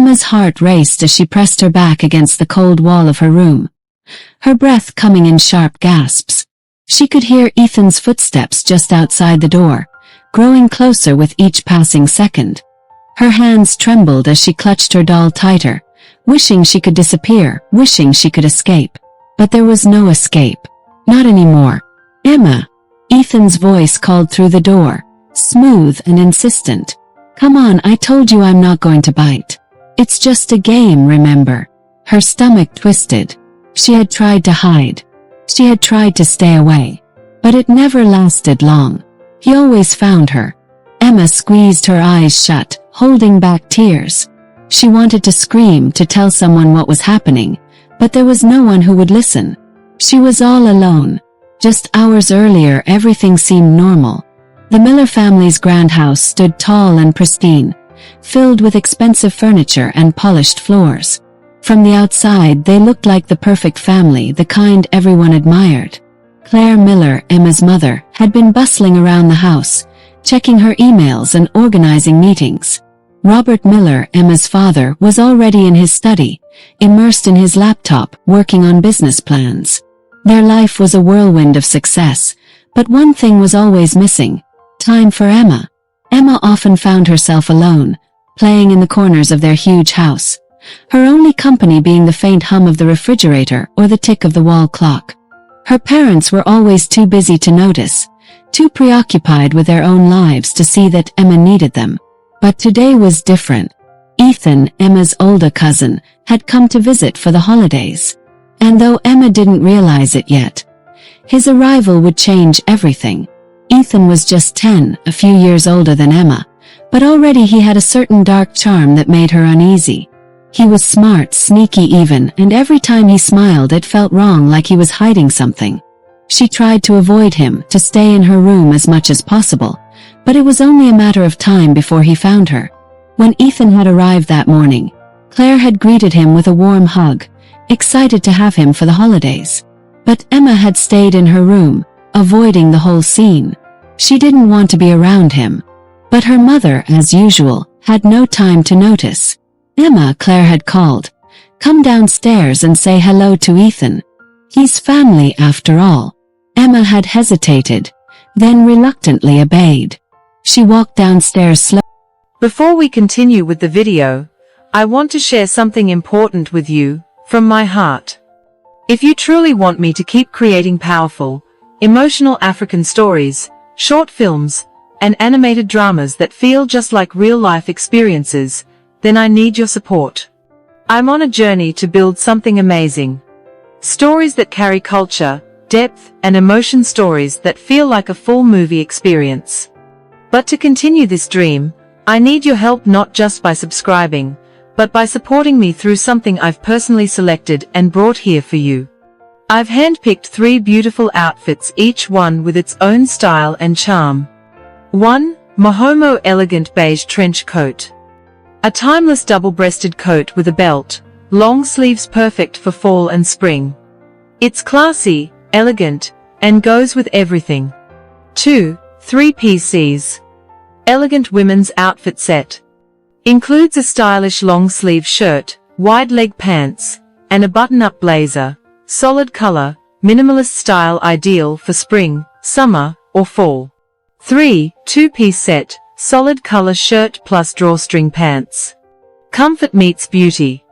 Emma's heart raced as she pressed her back against the cold wall of her room, her breath coming in sharp gasps. She could hear Ethan's footsteps just outside the door, growing closer with each passing second. Her hands trembled as she clutched her doll tighter, wishing she could disappear, wishing she could escape. But there was no escape. Not anymore. "Emma!" Ethan's voice called through the door, smooth and insistent. "Come on, I told you I'm not going to bite. It's just a game, remember?" Her stomach twisted. She had tried to hide. She had tried to stay away. But it never lasted long. He always found her. Emma squeezed her eyes shut, holding back tears. She wanted to scream, to tell someone what was happening, but there was no one who would listen. She was all alone. Just hours earlier, everything seemed normal. The Miller family's grand house stood tall and pristine, filled with expensive furniture and polished floors. From the outside, they looked like the perfect family, the kind everyone admired. Claire Miller, Emma's mother, had been bustling around the house, checking her emails and organizing meetings. Robert Miller, Emma's father, was already in his study, immersed in his laptop, working on business plans. Their life was a whirlwind of success, but one thing was always missing: time for Emma. Emma often found herself alone, playing in the corners of their huge house, her only company being the faint hum of the refrigerator or the tick of the wall clock. Her parents were always too busy to notice, too preoccupied with their own lives to see that Emma needed them. But today was different. Ethan, Emma's older cousin, had come to visit for the holidays. And though Emma didn't realize it yet, his arrival would change everything. Ethan was just 10, a few years older than Emma, but already he had a certain dark charm that made her uneasy. He was smart, sneaky even, and every time he smiled it felt wrong, like he was hiding something. She tried to avoid him, to stay in her room as much as possible, but it was only a matter of time before he found her. When Ethan had arrived that morning, Claire had greeted him with a warm hug, excited to have him for the holidays. But Emma had stayed in her room, avoiding the whole scene. She didn't want to be around him. But her mother, as usual, had no time to notice. "Emma," Claire had called, "come downstairs and say hello to Ethan. He's family after all." Emma had hesitated, then reluctantly obeyed. She walked downstairs slowly. Before we continue with the video, I want to share something important with you, from my heart. If you truly want me to keep creating powerful, emotional African stories, short films, and animated dramas that feel just like real-life experiences, then I need your support. I'm on a journey to build something amazing. Stories that carry culture, depth, and emotion, stories that feel like a full movie experience. But to continue this dream, I need your help, not just by subscribing, but by supporting me through something I've personally selected and brought here for you. I've handpicked 3 beautiful outfits, each one with its own style and charm. 1. Mohomo Elegant Beige Trench Coat. A timeless double-breasted coat with a belt, long sleeves, perfect for fall and spring. It's classy, elegant, and goes with everything. 2. 3PCs. Elegant Women's Outfit Set. Includes a stylish long-sleeve shirt, wide-leg pants, and a button-up blazer. Solid color, minimalist style, ideal for spring, summer, or fall. 3. 2-piece set, solid color shirt plus drawstring pants. Comfort meets beauty.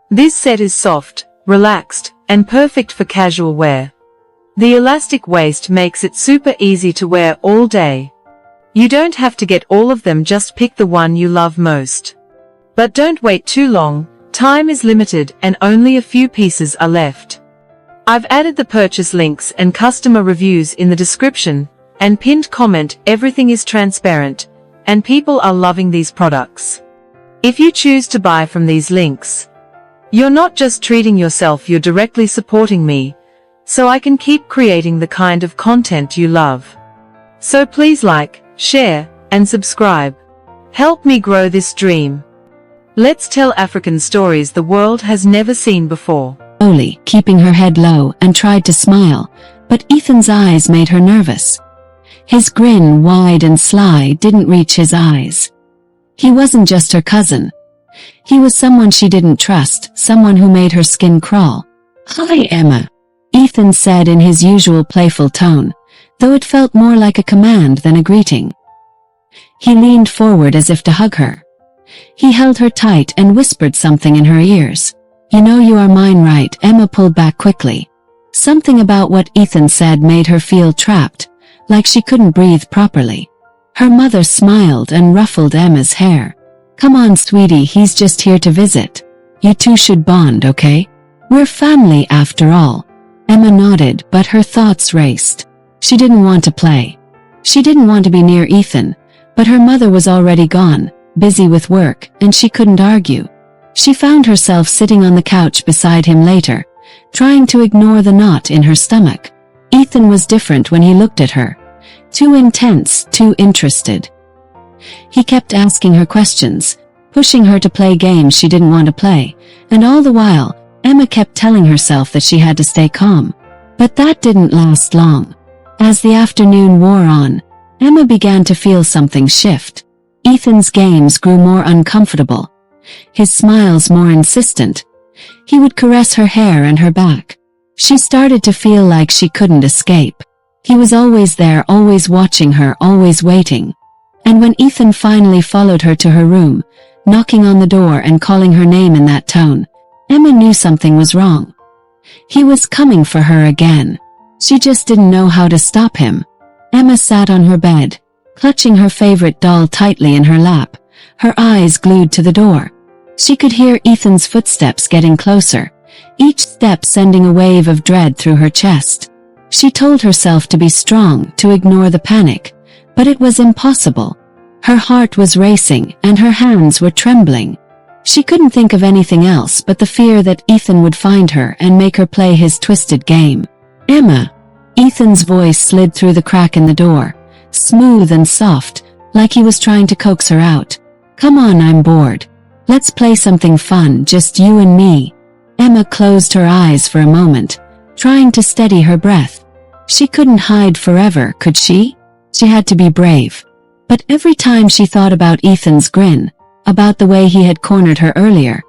This set is soft, relaxed, and perfect for casual wear. The elastic waist makes it super easy to wear all day. You don't have to get all of them, just pick the one you love most. But don't wait too long, time is limited and only a few pieces are left. I've added the purchase links and customer reviews in the description and pinned comment. Everything is transparent, and people are loving these products. If you choose to buy from these links, you're not just treating yourself, you're directly supporting me, so I can keep creating the kind of content you love. So please like, share, and subscribe. Help me grow this dream. Let's tell African stories the world has never seen before. Slowly, keeping her head low, and tried to smile, but Ethan's eyes made her nervous. His grin, wide and sly, didn't reach his eyes. He wasn't just her cousin. He was someone she didn't trust, someone who made her skin crawl. "Hi, Emma," Ethan said in his usual playful tone, though it felt more like a command than a greeting. He leaned forward as if to hug her. He held her tight and whispered something in her ears. "You know you are mine, right?" Emma pulled back quickly. Something about what Ethan said made her feel trapped, like she couldn't breathe properly. Her mother smiled and ruffled Emma's hair. "Come on, sweetie, he's just here to visit. You two should bond, okay? We're family after all." Emma nodded, but her thoughts raced. She didn't want to play. She didn't want to be near Ethan, but her mother was already gone, busy with work, and she couldn't argue. She found herself sitting on the couch beside him later, trying to ignore the knot in her stomach. Ethan was different when he looked at her. Too intense, too interested. He kept asking her questions, pushing her to play games she didn't want to play, and all the while, Emma kept telling herself that she had to stay calm. But that didn't last long. As the afternoon wore on, Emma began to feel something shift. Ethan's games grew more uncomfortable. His smiles more insistent. He would caress her hair and her back. She started to feel like she couldn't escape. He was always there, always watching her, always waiting. And when Ethan finally followed her to her room, knocking on the door and calling her name in that tone, Emma knew something was wrong. He was coming for her again. She just didn't know how to stop him. Emma sat on her bed, clutching her favorite doll tightly in her lap, her eyes glued to the door. She could hear Ethan's footsteps getting closer, each step sending a wave of dread through her chest. She told herself to be strong, to ignore the panic, but it was impossible. Her heart was racing and her hands were trembling. She couldn't think of anything else but the fear that Ethan would find her and make her play his twisted game. "Emma." Ethan's voice slid through the crack in the door, smooth and soft, like he was trying to coax her out. "Come on, I'm bored. Let's play something fun, just you and me." Emma closed her eyes for a moment, trying to steady her breath. She couldn't hide forever, could she? She had to be brave. But every time she thought about Ethan's grin, about the way he had cornered her earlier,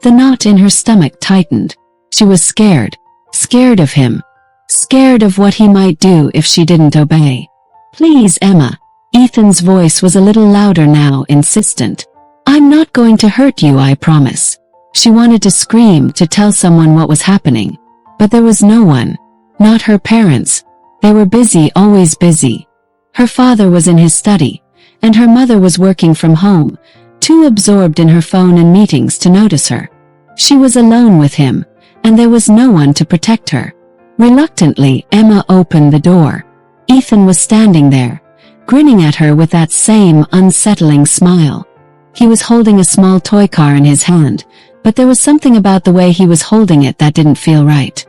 the knot in her stomach tightened. She was scared. Scared of him. Scared of what he might do if she didn't obey. "Please, Emma." Ethan's voice was a little louder now, insistent. "I'm not going to hurt you, I promise." She wanted to scream, to tell someone what was happening. But there was no one. Not her parents. They were busy, always busy. Her father was in his study, and her mother was working from home, too absorbed in her phone and meetings to notice her. She was alone with him, and there was no one to protect her. Reluctantly, Emma opened the door. Ethan was standing there, grinning at her with that same unsettling smile. He was holding a small toy car in his hand, but there was something about the way he was holding it that didn't feel right.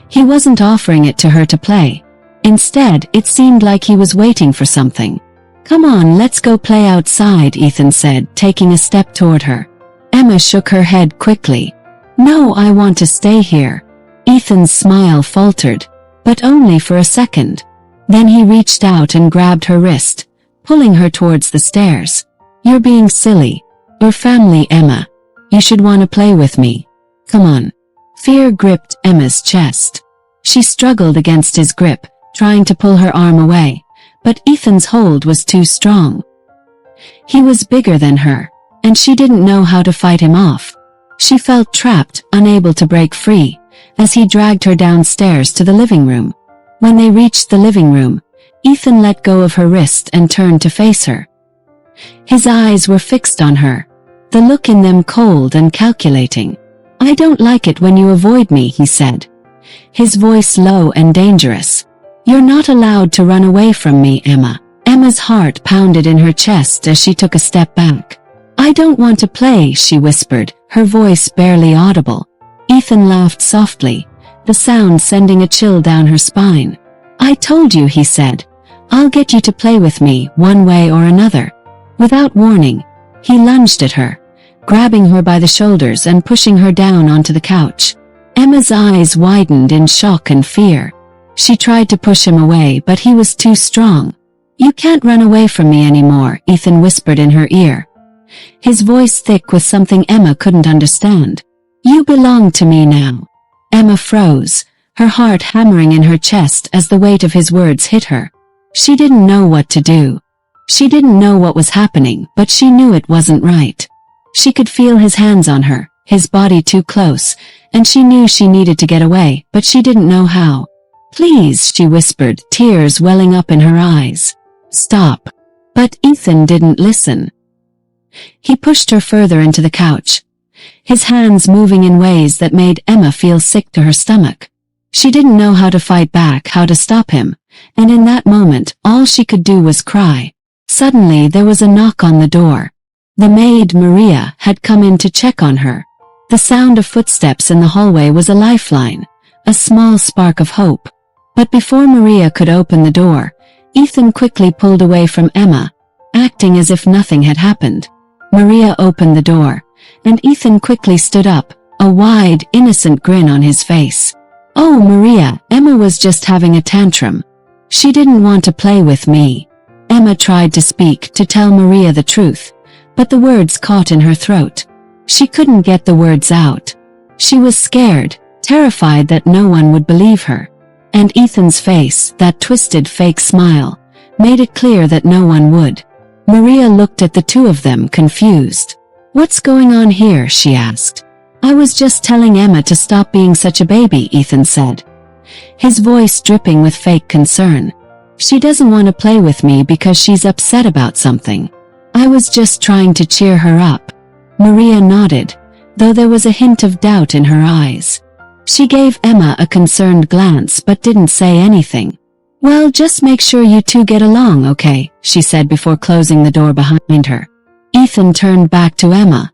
He wasn't offering it to her to play. Instead, it seemed like he was waiting for something. "Come on, let's go play outside," Ethan said, taking a step toward her. Emma shook her head quickly. "No, I want to stay here." Ethan's smile faltered, but only for a second. Then he reached out and grabbed her wrist, pulling her towards the stairs. "You're being silly. We're family, Emma. You should want to play with me. Come on." Fear gripped Emma's chest. She struggled against his grip, trying to pull her arm away, but Ethan's hold was too strong. He was bigger than her, and she didn't know how to fight him off. She felt trapped, unable to break free, as he dragged her downstairs to the living room. When they reached the living room, Ethan let go of her wrist and turned to face her. His eyes were fixed on her, the look in them cold and calculating. "I don't like it when you avoid me," he said, his voice low and dangerous. "You're not allowed to run away from me, Emma." Emma's heart pounded in her chest as she took a step back. "I don't want to play," she whispered, her voice barely audible. Ethan laughed softly, the sound sending a chill down her spine. "I told you," he said. "I'll get you to play with me, one way or another." Without warning, he lunged at her, grabbing her by the shoulders and pushing her down onto the couch. Emma's eyes widened in shock and fear. She tried to push him away, but he was too strong. "You can't run away from me anymore," Ethan whispered in her ear. his voice thick with something Emma couldn't understand. "You belong to me now." Emma froze, her heart hammering in her chest as the weight of his words hit her. She didn't know what to do. She didn't know what was happening, but she knew it wasn't right. She could feel his hands on her, his body too close, and she knew she needed to get away, but she didn't know how. "Please," she whispered, tears welling up in her eyes. "Stop." But Ethan didn't listen. He pushed her further into the couch, his hands moving in ways that made Emma feel sick to her stomach. She didn't know how to fight back, how to stop him, and in that moment, all she could do was cry. Suddenly there was a knock on the door. The maid, Maria, had come in to check on her. The sound of footsteps in the hallway was a lifeline, a small spark of hope. But before Maria could open the door, Ethan quickly pulled away from Emma, acting as if nothing had happened. Maria opened the door, and Ethan quickly stood up, a wide, innocent grin on his face. "Oh, Maria, Emma was just having a tantrum. She didn't want to play with me." Emma tried to speak, to tell Maria the truth, but the words caught in her throat. She couldn't get the words out. She was scared, terrified that no one would believe her. And Ethan's face, that twisted fake smile, made it clear that no one would. Maria looked at the two of them, confused. "What's going on here?" she asked. "I was just telling Emma to stop being such a baby," Ethan said, his voice dripping with fake concern. "She doesn't want to play with me because she's upset about something. I was just trying to cheer her up." Maria nodded, though there was a hint of doubt in her eyes. She gave Emma a concerned glance but didn't say anything. "Well, just make sure you two get along, okay?" she said before closing the door behind her. Ethan turned back to Emma,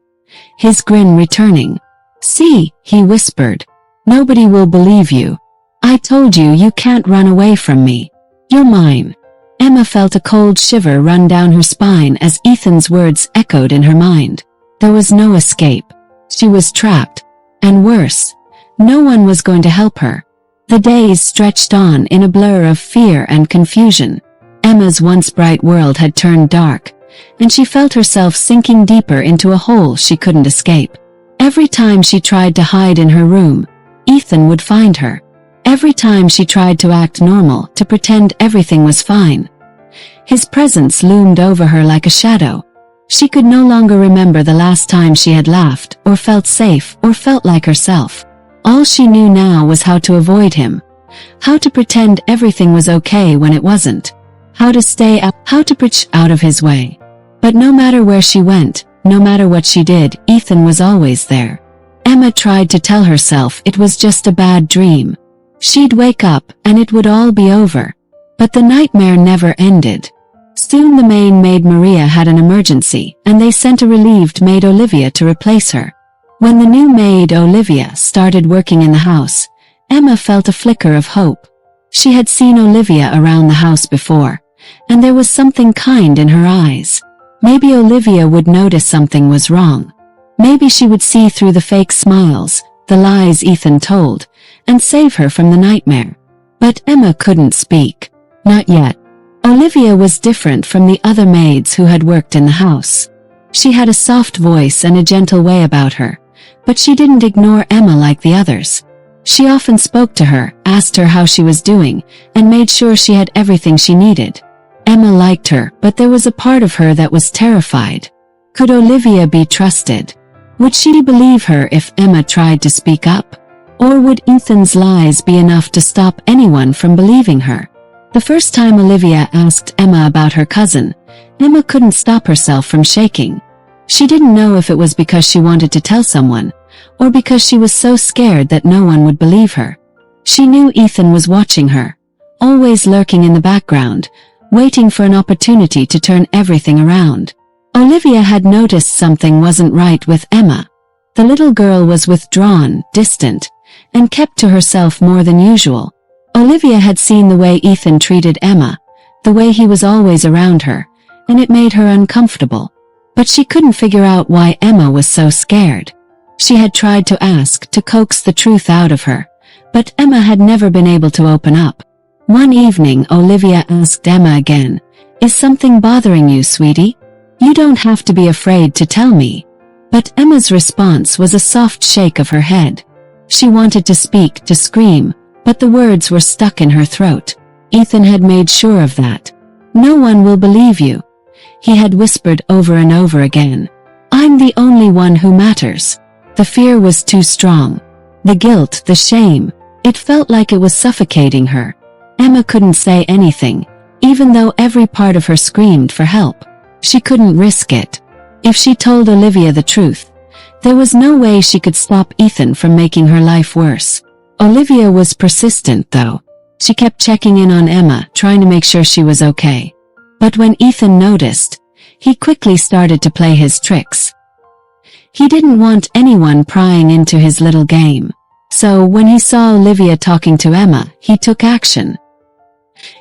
his grin returning. "See," he whispered, "nobody will believe you. I told you you can't run away from me. You're mine." Emma felt a cold shiver run down her spine as Ethan's words echoed in her mind. There was no escape. She was trapped. And worse, no one was going to help her. The days stretched on in a blur of fear and confusion. Emma's once bright world had turned dark, and she felt herself sinking deeper into a hole she couldn't escape. Every time she tried to hide in her room, Ethan would find her. Every time she tried to act normal, to pretend everything was fine, his presence loomed over her like a shadow. She could no longer remember the last time she had laughed, or felt safe, or felt like herself. All she knew now was how to avoid him, how to pretend everything was okay when it wasn't, how to stay up, how to preach out of his way. But no matter where she went, no matter what she did, Ethan was always there. Emma tried to tell herself it was just a bad dream. She'd wake up, and it would all be over. But the nightmare never ended. Soon the main maid Maria had an emergency, and they sent a relieved maid Olivia to replace her. When the new maid Olivia started working in the house, Emma felt a flicker of hope. She had seen Olivia around the house before, and there was something kind in her eyes. Maybe Olivia would notice something was wrong. Maybe she would see through the fake smiles, the lies Ethan told, and save her from the nightmare. But Emma couldn't speak. Not yet. Olivia was different from the other maids who had worked in the house. She had a soft voice and a gentle way about her, but she didn't ignore Emma like the others. She often spoke to her, asked her how she was doing, and made sure she had everything she needed. Emma liked her, but there was a part of her that was terrified. Could Olivia be trusted? Would she believe her if Emma tried to speak up? Or would Ethan's lies be enough to stop anyone from believing her? The first time Olivia asked Emma about her cousin, Emma couldn't stop herself from shaking. She didn't know if it was because she wanted to tell someone, or because she was so scared that no one would believe her. She knew Ethan was watching her, always lurking in the background, waiting for an opportunity to turn everything around. Olivia had noticed something wasn't right with Emma. The little girl was withdrawn, distant, and kept to herself more than usual. Olivia had seen the way Ethan treated Emma, the way he was always around her, and it made her uncomfortable. But she couldn't figure out why Emma was so scared. She had tried to ask, to coax the truth out of her, but Emma had never been able to open up. One evening Olivia asked Emma again, "Is something bothering you, sweetie?" You don't have to be afraid to tell me. But Emma's response was a soft shake of her head. She wanted to speak, to scream, but the words were stuck in her throat. Ethan had made sure of that. No one will believe you, he had whispered over and over again. I'm the only one who matters. The fear was too strong. The guilt, the shame, it felt like it was suffocating her. Emma couldn't say anything, even though every part of her screamed for help. She couldn't risk it. If she told Olivia the truth, there was no way she could stop Ethan from making her life worse. Olivia was persistent, though. She kept checking in on Emma, trying to make sure she was okay. But when Ethan noticed, he quickly started to play his tricks. He didn't want anyone prying into his little game. So when he saw Olivia talking to Emma, he took action.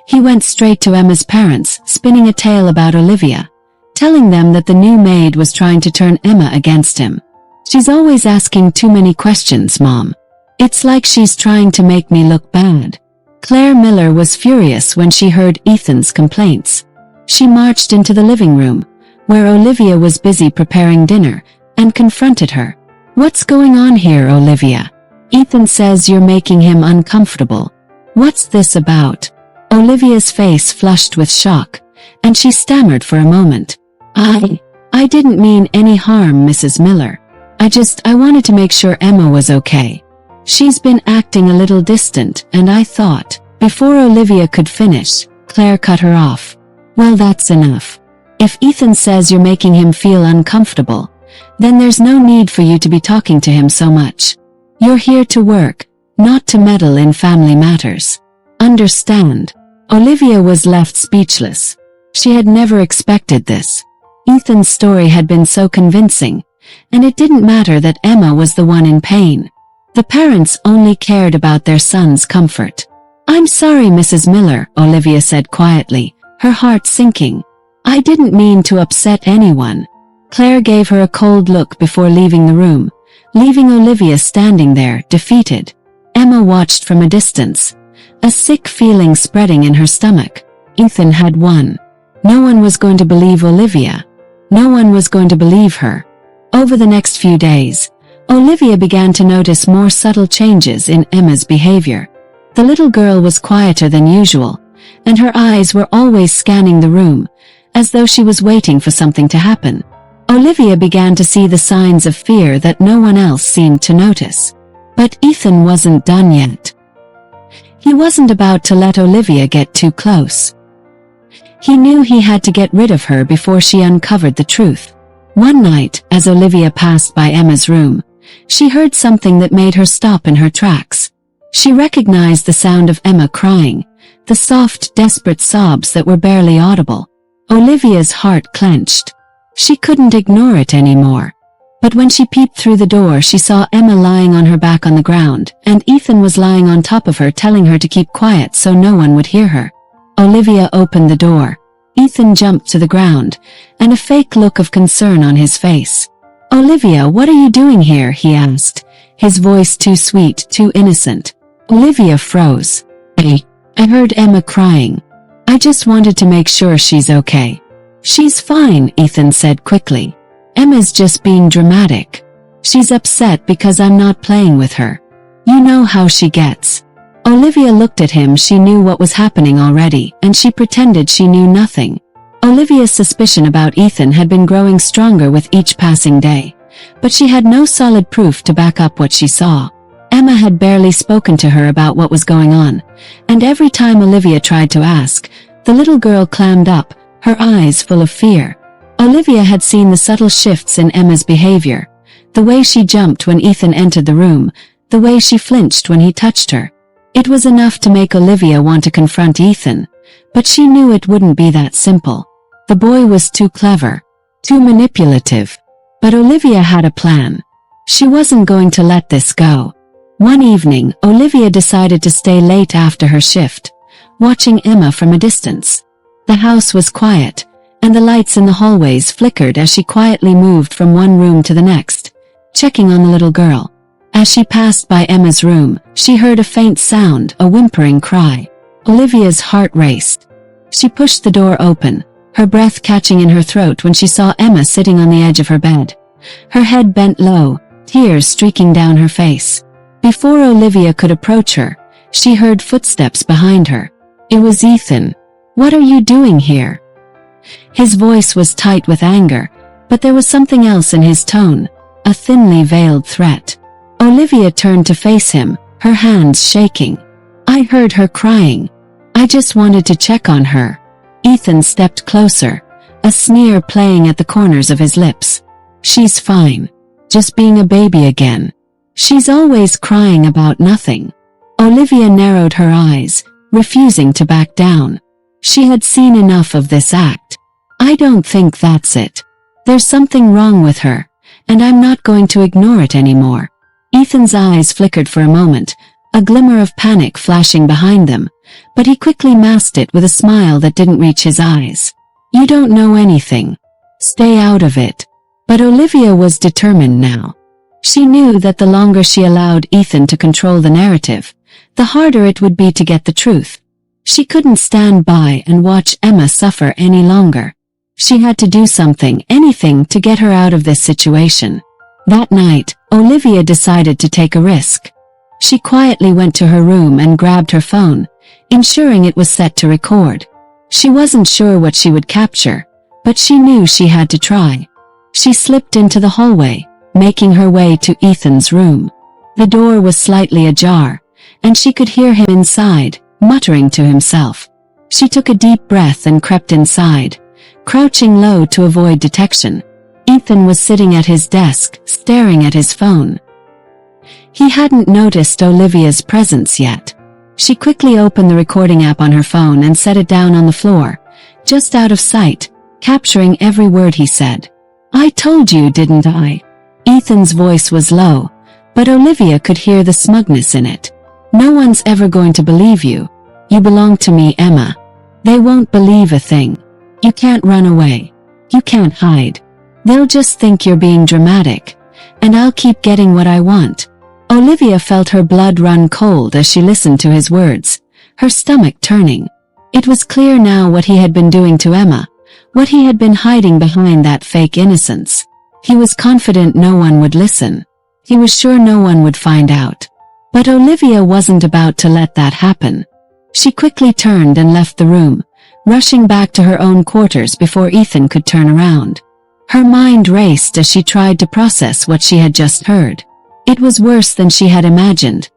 He went straight to Emma's parents, spinning a tale about Olivia, telling them that the new maid was trying to turn Emma against him. She's always asking too many questions, Mom. It's like she's trying to make me look bad. Claire Miller was furious when she heard Ethan's complaints. She marched into the living room, where Olivia was busy preparing dinner, and confronted her. What's going on here, Olivia? Ethan says you're making him uncomfortable. What's this about? Olivia's face flushed with shock, and she stammered for a moment. I didn't mean any harm, Mrs. Miller. I wanted to make sure Emma was okay. She's been acting a little distant, and I thought. Before Olivia could finish, Claire cut her off. Well, that's enough. If Ethan says you're making him feel uncomfortable, then there's no need for you to be talking to him so much. You're here to work, not to meddle in family matters. Understand? Olivia was left speechless. She had never expected this. Ethan's story had been so convincing, and it didn't matter that Emma was the one in pain. The parents only cared about their son's comfort. I'm sorry, Mrs. Miller, Olivia said quietly, her heart sinking. I didn't mean to upset anyone. Claire gave her a cold look before leaving the room, leaving Olivia standing there, defeated. Emma watched from a distance, a sick feeling spreading in her stomach. Ethan had won. No one was going to believe Olivia. No one was going to believe her. Over the next few days, Olivia began to notice more subtle changes in Emma's behavior. The little girl was quieter than usual, and her eyes were always scanning the room, as though she was waiting for something to happen. Olivia began to see the signs of fear that no one else seemed to notice. But Ethan wasn't done yet. He wasn't about to let Olivia get too close. He knew he had to get rid of her before she uncovered the truth. One night, as Olivia passed by Emma's room, she heard something that made her stop in her tracks. She recognized the sound of Emma crying, the soft, desperate sobs that were barely audible. Olivia's heart clenched. She couldn't ignore it anymore. But when she peeped through the door, she saw Emma lying on her back on the ground, and Ethan was lying on top of her, telling her to keep quiet so no one would hear her. Olivia opened the door. Ethan jumped to the ground, and a fake look of concern on his face. Olivia, what are you doing here? He asked, his voice too sweet, too innocent. Olivia froze. I heard Emma crying. I just wanted to make sure she's okay. She's fine, Ethan said quickly. Emma's just being dramatic. She's upset because I'm not playing with her. You know how she gets. Olivia looked at him. She knew what was happening already, and she pretended she knew nothing. Olivia's suspicion about Ethan had been growing stronger with each passing day, but she had no solid proof to back up what she saw. Emma had barely spoken to her about what was going on, and every time Olivia tried to ask, the little girl clammed up, her eyes full of fear. Olivia had seen the subtle shifts in Emma's behavior, the way she jumped when Ethan entered the room, the way she flinched when he touched her. It was enough to make Olivia want to confront Ethan, but she knew it wouldn't be that simple. The boy was too clever, too manipulative. But Olivia had a plan. She wasn't going to let this go. One evening, Olivia decided to stay late after her shift, watching Emma from a distance. The house was quiet, and the lights in the hallways flickered as she quietly moved from one room to the next, checking on the little girl. As she passed by Emma's room, she heard a faint sound, a whimpering cry. Olivia's heart raced. She pushed the door open, her breath catching in her throat when she saw Emma sitting on the edge of her bed. Her head bent low, tears streaking down her face. Before Olivia could approach her, she heard footsteps behind her. It was Ethan. "What are you doing here?" His voice was tight with anger, but there was something else in his tone, a thinly veiled threat. Olivia turned to face him, her hands shaking. "I heard her crying. I just wanted to check on her." Ethan stepped closer, a sneer playing at the corners of his lips. "She's fine. Just being a baby again. She's always crying about nothing." Olivia narrowed her eyes, refusing to back down. She had seen enough of this act. "I don't think that's it. There's something wrong with her, and I'm not going to ignore it anymore." Ethan's eyes flickered for a moment, a glimmer of panic flashing behind them, but he quickly masked it with a smile that didn't reach his eyes. "You don't know anything. Stay out of it." But Olivia was determined now. She knew that the longer she allowed Ethan to control the narrative, the harder it would be to get the truth. She couldn't stand by and watch Emma suffer any longer. She had to do something, anything, to get her out of this situation. That night, Olivia decided to take a risk. She quietly went to her room and grabbed her phone, ensuring it was set to record. She wasn't sure what she would capture, but she knew she had to try. She slipped into the hallway, making her way to Ethan's room. The door was slightly ajar, and she could hear him inside, muttering to himself. She took a deep breath and crept inside, crouching low to avoid detection. Ethan was sitting at his desk, staring at his phone. He hadn't noticed Olivia's presence yet. She quickly opened the recording app on her phone and set it down on the floor, just out of sight, capturing every word he said. "I told you, didn't I?" Ethan's voice was low, but Olivia could hear the smugness in it. "No one's ever going to believe you. You belong to me, Emma. They won't believe a thing. You can't run away. You can't hide. They'll just think you're being dramatic, and I'll keep getting what I want." Olivia felt her blood run cold as she listened to his words, her stomach turning. It was clear now what he had been doing to Emma, what he had been hiding behind that fake innocence. He was confident no one would listen. He was sure no one would find out. But Olivia wasn't about to let that happen. She quickly turned and left the room, rushing back to her own quarters before Ethan could turn around. Her mind raced as she tried to process what she had just heard. It was worse than she had imagined,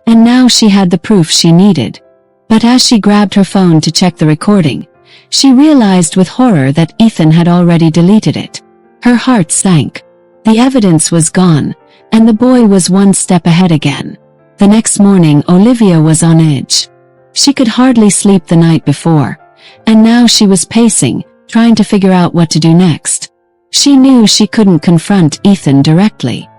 and now she had the proof she needed. But as she grabbed her phone to check the recording, she realized with horror that Ethan had already deleted it. Her heart sank. The evidence was gone, and the boy was one step ahead again. The next morning, Olivia was on edge. She could hardly sleep the night before, and now she was pacing, trying to figure out what to do next. She knew she couldn't confront Ethan directly.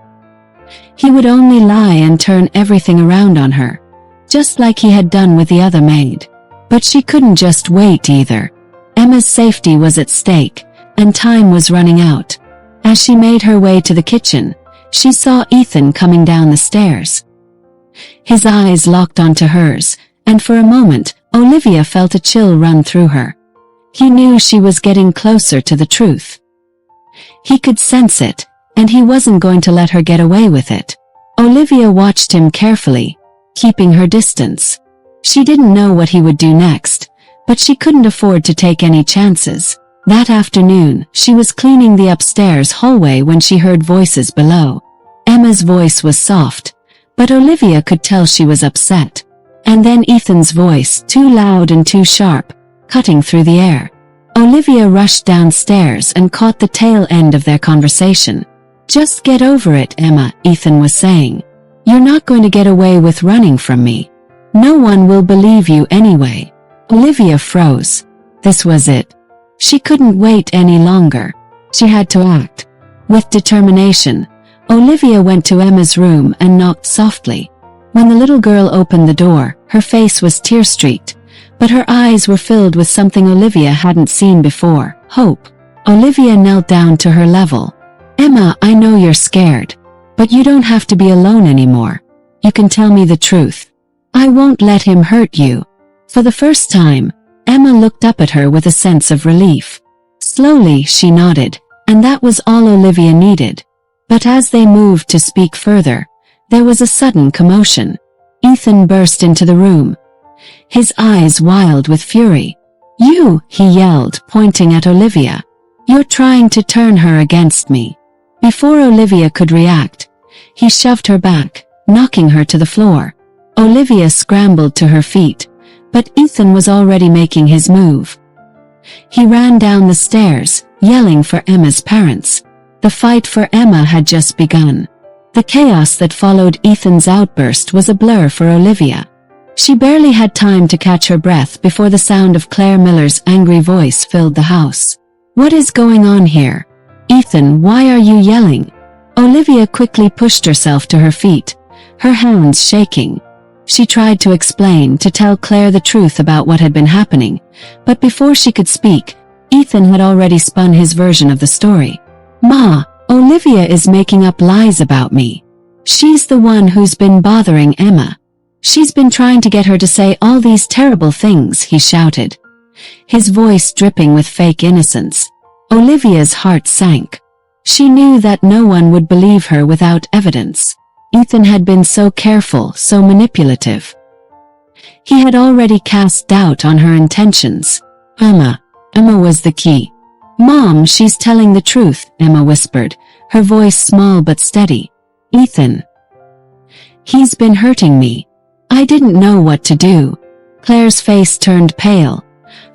He would only lie and turn everything around on her, just like he had done with the other maid. But she couldn't just wait either. Emma's safety was at stake, and time was running out. As she made her way to the kitchen, she saw Ethan coming down the stairs. His eyes locked onto hers, and for a moment, Olivia felt a chill run through her. He knew she was getting closer to the truth. He could sense it, and he wasn't going to let her get away with it. Olivia watched him carefully, keeping her distance. She didn't know what he would do next, but she couldn't afford to take any chances. That afternoon, she was cleaning the upstairs hallway when she heard voices below. Emma's voice was soft, but Olivia could tell she was upset. And then Ethan's voice, too loud and too sharp, cutting through the air. Olivia rushed downstairs and caught the tail end of their conversation. "Just get over it, Emma," Ethan was saying. "You're not going to get away with running from me. No one will believe you anyway." Olivia froze. This was it. She couldn't wait any longer. She had to act. With determination, Olivia went to Emma's room and knocked softly. When the little girl opened the door, her face was tear-streaked, but her eyes were filled with something Olivia hadn't seen before, hope. Olivia knelt down to her level. "Emma, I know you're scared, but you don't have to be alone anymore. You can tell me the truth. I won't let him hurt you." For the first time, Emma looked up at her with a sense of relief. Slowly, she nodded, and that was all Olivia needed. But as they moved to speak further, there was a sudden commotion. Ethan burst into the room, his eyes wild with fury. "You," he yelled, pointing at Olivia. "You're trying to turn her against me." Before Olivia could react, he shoved her back, knocking her to the floor. Olivia scrambled to her feet, but Ethan was already making his move. He ran down the stairs, yelling for Emma's parents. The fight for Emma had just begun. The chaos that followed Ethan's outburst was a blur for Olivia. She barely had time to catch her breath before the sound of Claire Miller's angry voice filled the house. "What is going on here? Ethan, why are you yelling?" Olivia quickly pushed herself to her feet, her hands shaking. She tried to explain, to tell Claire the truth about what had been happening, but before she could speak, Ethan had already spun his version of the story. "Ma, Olivia is making up lies about me. She's the one who's been bothering Emma. She's been trying to get her to say all these terrible things," he shouted, his voice dripping with fake innocence. Olivia's heart sank. She knew that no one would believe her without evidence. Ethan had been so careful, so manipulative. He had already cast doubt on her intentions. Emma was the key. "Mom, she's telling the truth," Emma whispered, her voice small but steady. "Ethan, he's been hurting me. I didn't know what to do." Claire's face turned pale,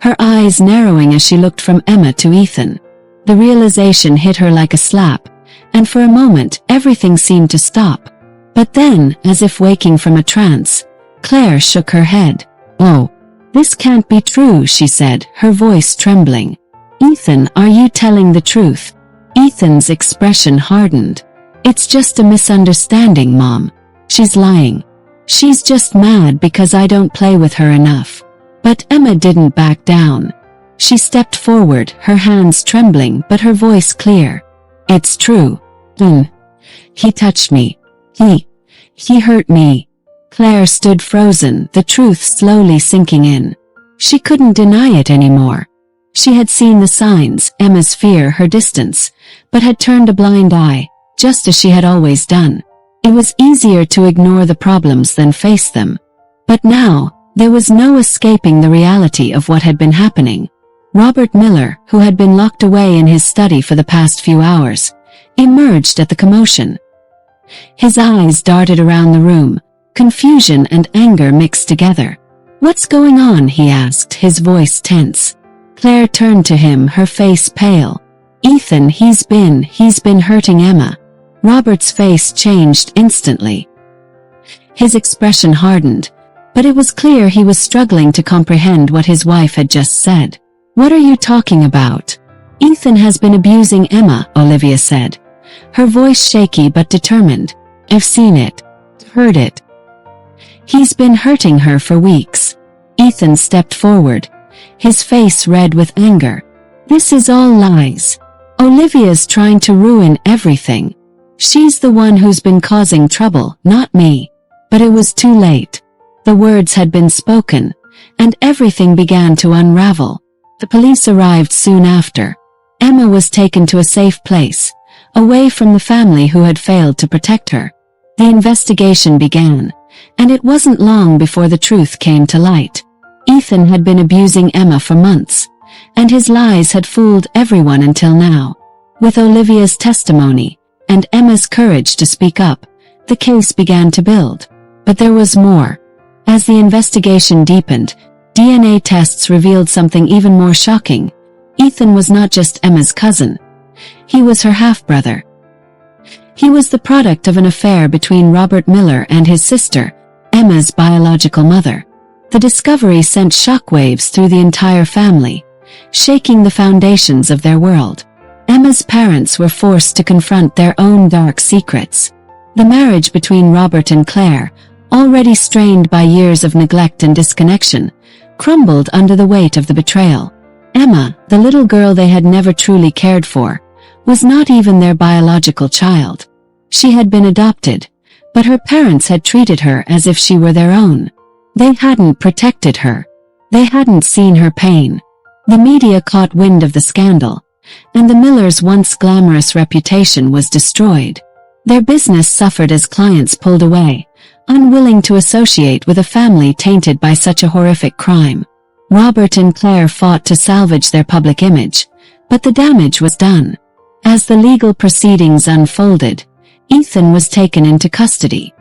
her eyes narrowing as she looked from Emma to Ethan. The realization hit her like a slap, and for a moment everything seemed to stop. But then, as if waking from a trance, Claire shook her head. "Oh, this can't be true," she said, her voice trembling. "Ethan, are you telling the truth?" Ethan's expression hardened. "It's just a misunderstanding, Mom. She's lying. She's just mad because I don't play with her enough." But Emma didn't back down. She stepped forward, her hands trembling but her voice clear. "It's true. He touched me. He hurt me." Claire stood frozen, the truth slowly sinking in. She couldn't deny it anymore. She had seen the signs, Emma's fear, her distance, but had turned a blind eye, just as she had always done. It was easier to ignore the problems than face them. But now, there was no escaping the reality of what had been happening. Robert Miller, who had been locked away in his study for the past few hours, emerged at the commotion. His eyes darted around the room, confusion and anger mixed together. "What's going on?" he asked, his voice tense. Claire turned to him, her face pale. "Ethan, he's been hurting Emma." Robert's face changed instantly. His expression hardened, but it was clear he was struggling to comprehend what his wife had just said. "What are you talking about?" "Ethan has been abusing Emma," Olivia said, her voice shaky but determined. "I've seen it. Heard it. He's been hurting her for weeks." Ethan stepped forward, his face red with anger. "This is all lies. Olivia's trying to ruin everything. She's the one who's been causing trouble, not me." But it was too late. The words had been spoken, and everything began to unravel. The police arrived soon after. Emma was taken to a safe place, away from the family who had failed to protect her. The investigation began, and it wasn't long before the truth came to light. Ethan had been abusing Emma for months, and his lies had fooled everyone until now. With Olivia's testimony, and Emma's courage to speak up, the case began to build. But there was more. As the investigation deepened, DNA tests revealed something even more shocking. Ethan was not just Emma's cousin. He was her half-brother. He was the product of an affair between Robert Miller and his sister, Emma's biological mother. The discovery sent shockwaves through the entire family, shaking the foundations of their world. Emma's parents were forced to confront their own dark secrets. The marriage between Robert and Claire, already strained by years of neglect and disconnection, crumbled under the weight of the betrayal. Emma, the little girl they had never truly cared for, was not even their biological child. She had been adopted, but her parents had treated her as if she were their own. They hadn't protected her. They hadn't seen her pain. The media caught wind of the scandal, and the Millers' once glamorous reputation was destroyed. Their business suffered as clients pulled away, unwilling to associate with a family tainted by such a horrific crime. Robert and Claire fought to salvage their public image, but the damage was done. As the legal proceedings unfolded, Ethan was taken into custody.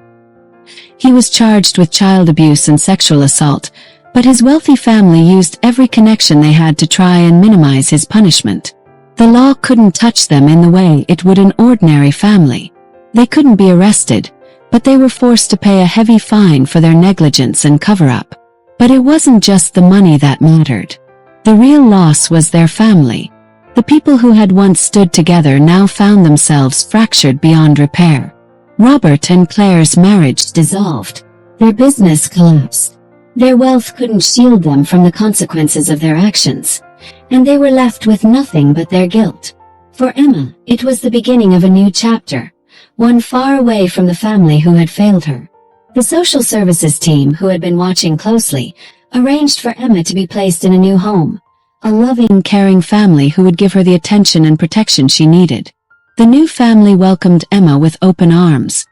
He was charged with child abuse and sexual assault, but his wealthy family used every connection they had to try and minimize his punishment. The law couldn't touch them in the way it would an ordinary family. They couldn't be arrested, but they were forced to pay a heavy fine for their negligence and cover-up. But it wasn't just the money that mattered. The real loss was their family. The people who had once stood together now found themselves fractured beyond repair. Robert and Claire's marriage dissolved. Their business collapsed. Their wealth couldn't shield them from the consequences of their actions, and they were left with nothing but their guilt. For Emma, it was the beginning of a new chapter, one far away from the family who had failed her. The social services team, who had been watching closely, arranged for Emma to be placed in a new home, a loving, caring family who would give her the attention and protection she needed. The new family welcomed Emma with open arms,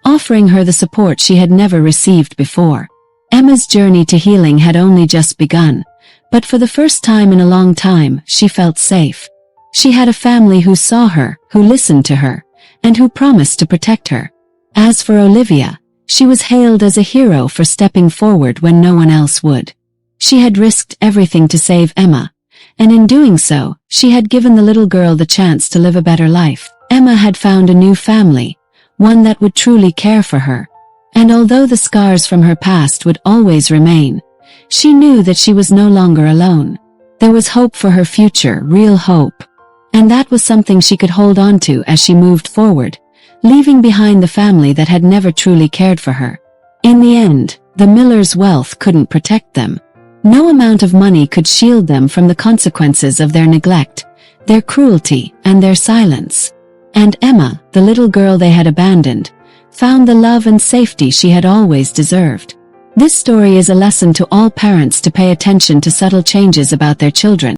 offering her the support she had never received before. Emma's journey to healing had only just begun, but for the first time in a long time, she felt safe. She had a family who saw her, who listened to her, and who promised to protect her. As for Olivia, she was hailed as a hero for stepping forward when no one else would. She had risked everything to save Emma, and in doing so, she had given the little girl the chance to live a better life. Emma had found a new family, one that would truly care for her. And although the scars from her past would always remain, she knew that she was no longer alone. There was hope for her future, real hope. And that was something she could hold on to as she moved forward, leaving behind the family that had never truly cared for her. In the end, the Millers' wealth couldn't protect them. No amount of money could shield them from the consequences of their neglect, their cruelty, and their silence. And Emma, the little girl they had abandoned, found the love and safety she had always deserved. This story is a lesson to all parents to pay attention to subtle changes about their children.